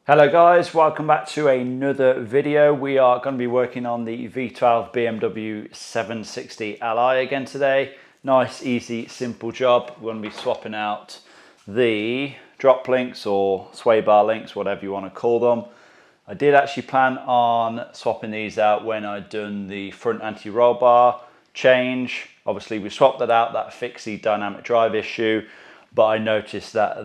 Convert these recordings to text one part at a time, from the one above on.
Hello guys, welcome back to another video. We are going to be working on the V12 BMW E760 Li again today. Nice, easy, simple job. We're going to be swapping out the drop links or sway bar links, whatever you want to call them. I did actually plan on swapping these out when I'd done the front anti-roll bar change. Obviously we swapped that out, that fixed the dynamic drive issue. But I noticed that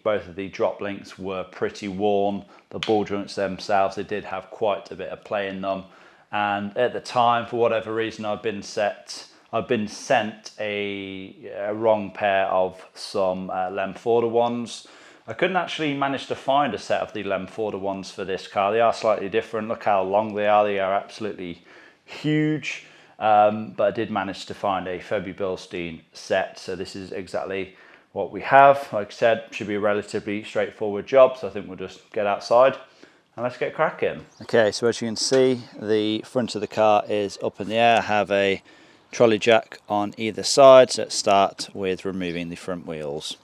both of the drop links were pretty worn. The ball joints themselves, they did have quite a bit of play in them. And at the time, for whatever reason, I've been sent a wrong pair of some Lemforder ones. I couldn't actually manage to find a set of the Lemforder ones for this car. They are slightly different. Look how long they are. They are absolutely huge. But I did manage to find a Febby Bilstein set. So this is exactly what we have. Like I said, should be a relatively straightforward job, so I think we'll just get outside and let's get cracking. Okay, so as you can see, the front of the car is up in the air. I have a trolley jack on either side, so let's start with removing the front wheels.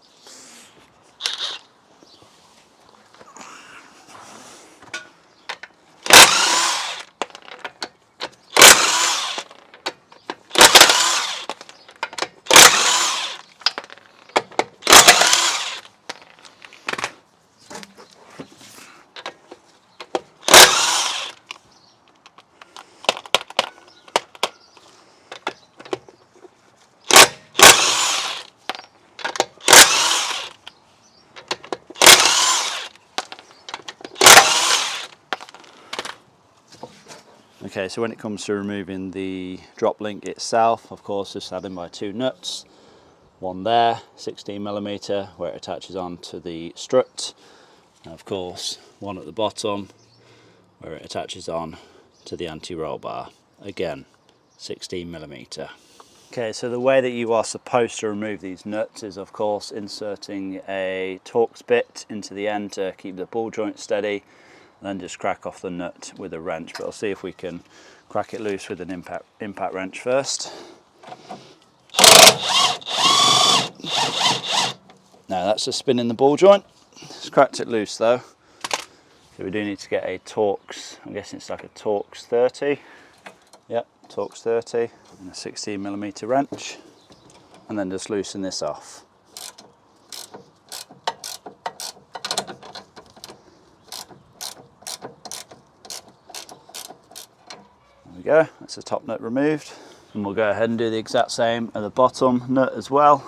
Okay, so when it comes to removing the drop link itself, of course, just adding my two nuts. One there, 16mm, where it attaches onto the strut. And of course, one at the bottom, where it attaches on to the anti-roll bar. Again, 16mm. Okay, so the way that you are supposed to remove these nuts is, of course, inserting a Torx bit into the end to keep the ball joint steady. Then just crack off the nut with a wrench, but I'll see if we can crack it loose with an impact wrench first. Now that's just spinning the ball joint. It's cracked it loose though. So we do need to get a Torx, I'm guessing it's like a Torx 30. Yep, Torx 30 and a 16mm wrench. And then just loosen this off. Go. That's the top nut removed, and we'll go ahead and do the exact same at the bottom nut as well.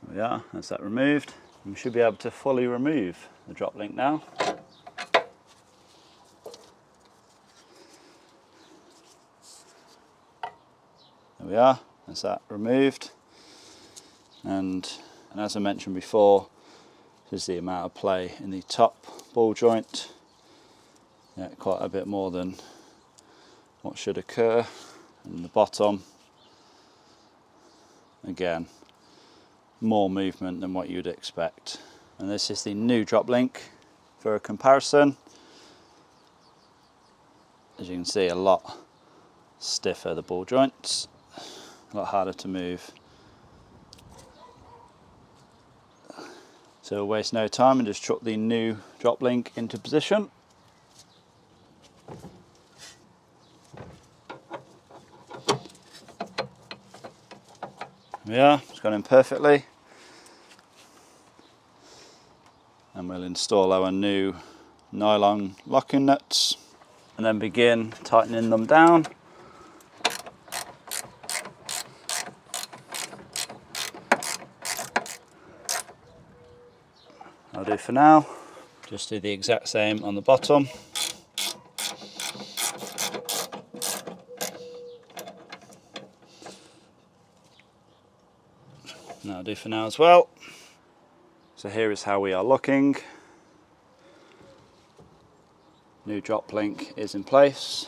There we are, that's that removed. And we should be able to fully remove the drop link now. There we are, that's that removed. And as I mentioned before, this is the amount of play in the top ball joint. Yeah, quite a bit more than what should occur. And the bottom, again, more movement than what you'd expect. And this is the new drop link for a comparison. As you can see, a lot stiffer, the ball joints, a lot harder to move. So we'll waste no time and just chuck the new drop link into position. There we are, it's gone in perfectly. And we'll install our new nylon locking nuts and then begin tightening them down. I'll do for now. Just do the exact same on the bottom. And I'll do for now as well. So here is how we are looking. New drop link is in place.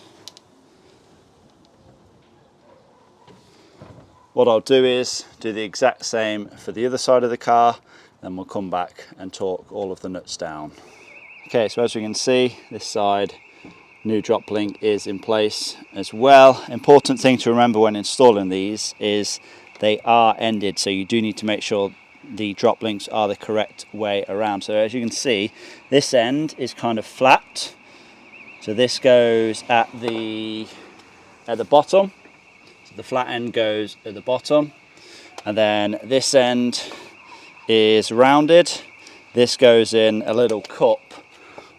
What I'll do is do the exact same for the other side of the car, then we'll come back and torque all of the nuts down. Okay, so as we can see, this side new drop link is in place as well. Important thing to remember when installing these is they are ended, so you do need to make sure the drop links are the correct way around. So as you can see, this end is kind of flat, so this goes at the bottom, so the flat end goes at the bottom, and then this end is rounded. This goes in a little cup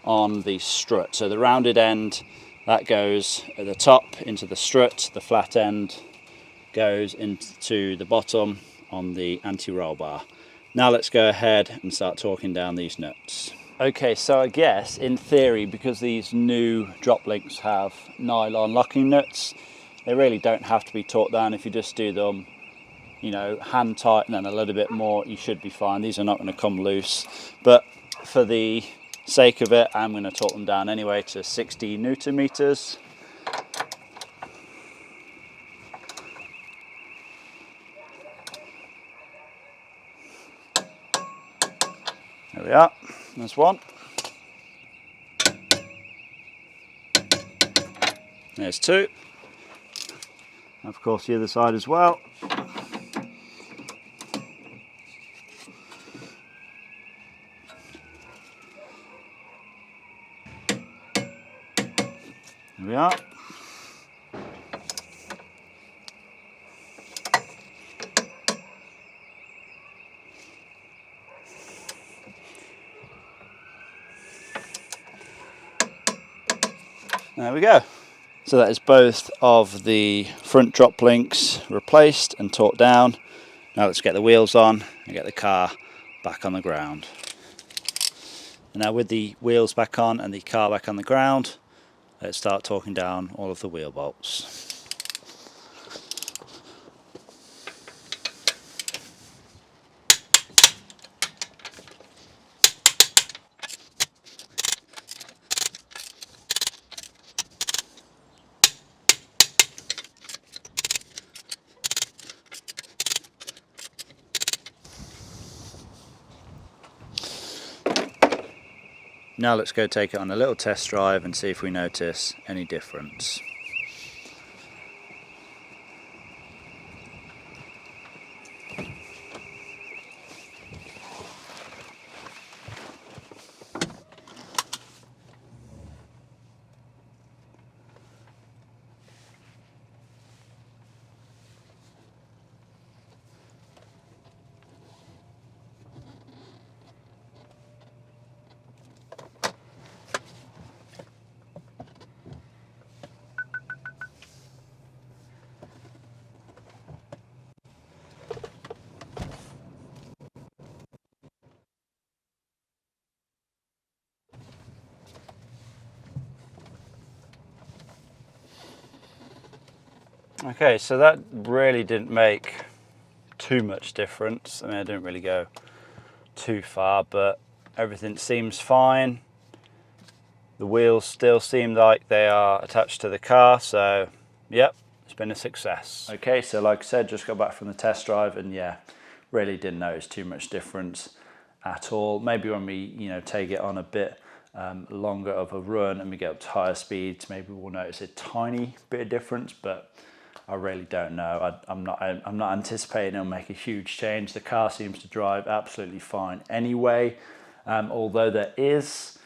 on the strut. So the rounded end, that goes at the top into the strut, the flat end goes into the bottom on the anti-roll bar. Now let's go ahead and start torquing down these nuts. Okay, so I guess in theory, because these new drop links have nylon locking nuts, they really don't have to be torqued down. If you just do them, you know, hand tight and then a little bit more, you should be fine. These are not going to come loose, but for the sake of it, I'm going to torque them down anyway to 60 Newton meters. There we are, there's one. There's two. Of course, the other side as well. There we are. There we go. So that is both of the front drop links replaced and torqued down. Now let's get the wheels on and get the car back on the ground. And now with the wheels back on and the car back on the ground, let's start torquing down all of the wheel bolts. Now let's go take it on a little test drive and see if we notice any difference. Okay, so that really didn't make too much difference. I mean, I didn't really go too far, but everything seems fine. The wheels still seem like they are attached to the car, so yep, it's been a success. Okay, so like I said, just got back from the test drive, and yeah, really didn't notice too much difference at all. Maybe when we, you know, take it on a bit longer of a run and we get up to higher speeds, maybe we'll notice a tiny bit of difference, but I really don't know. I'm not anticipating it'll make a huge change. The car seems to drive absolutely fine anyway, although there is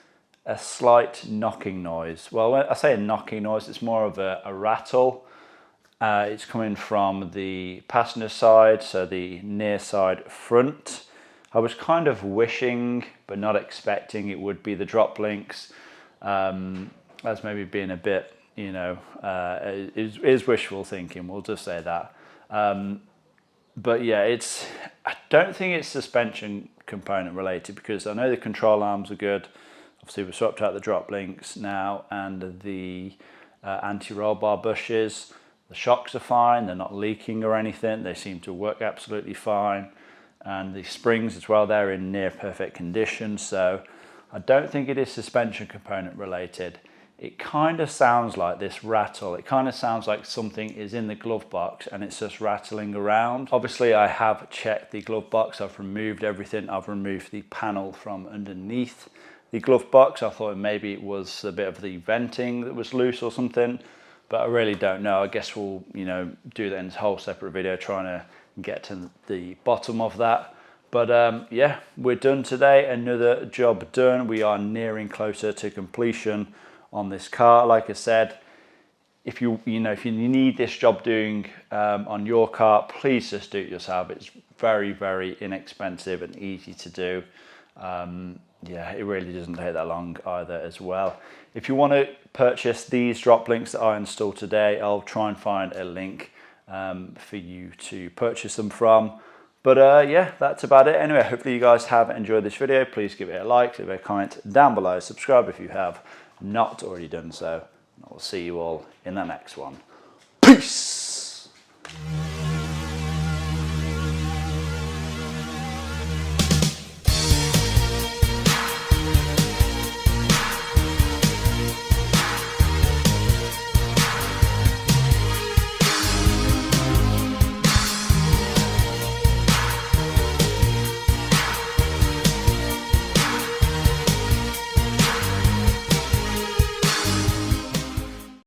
a slight knocking noise. Well, when I say a knocking noise, it's more of a rattle. It's coming from the passenger side, so the near side front. I was kind of wishing, but not expecting it would be the drop links. As maybe being a bit, you know, is wishful thinking, we'll just say that. But yeah, I don't think it's suspension component related, because I know the control arms are good. Obviously we swapped out the drop links now and the anti-roll bar bushes. The shocks are fine, they're not leaking or anything. They seem to work absolutely fine. And the springs as well, they're in near perfect condition. So I don't think it is suspension component related. It kind of sounds like this rattle. It kind of sounds like something is in the glove box and it's just rattling around. Obviously I have checked the glove box. I've removed everything. I've removed the panel from underneath the glove box. I thought maybe it was a bit of the venting that was loose or something, but I really don't know. I guess we'll, you know, do that in a whole separate video trying to get to the bottom of that. But yeah, we're done today. Another job done. We are nearing closer to completion on this car. Like I said, if you need this job doing on your car, please just do it yourself. It's very, very inexpensive and easy to do. Yeah, it really doesn't take that long either as well. If you want to purchase these drop links that I installed today, I'll try and find a link for you to purchase them from. But yeah, that's about it. Anyway, hopefully you guys have enjoyed this video. Please give it a like, leave a comment down below, subscribe if you have not already done so. I will see you all in the next one. Peace!